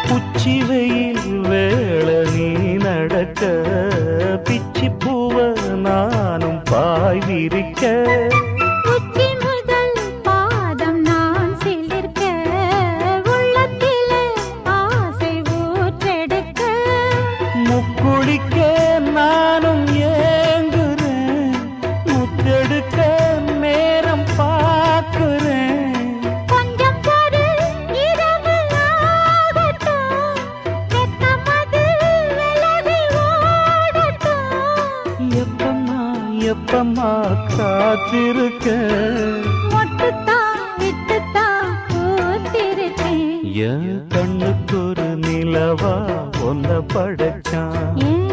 உச்சி வெயில் வேள நீ நடக்க பிச்சி பூவ நானும் பாய் விரிக்க உச்சி முதல் பாதம் நான் சிலிர்க்க உள்ளத்திலே ஆசை ஊற்றெடுக்க முக்குளிக்க நானும் ஏங்குறேன் முத்தெடுக்க நேரம் பார்க்கிறேன் கொஞ்சம் பொறு இரவு ஆகட்டும் வெட்கமது விலகி ஓடட்டும் எப்பம்மா காத்திருக்க மொட்டுத்தான் விட்டுத்தான் பூத்திருக்கேன் என் கண்ணுக்கு ஒரு நிலவா ஒன்ன படைச்சான் ஏன்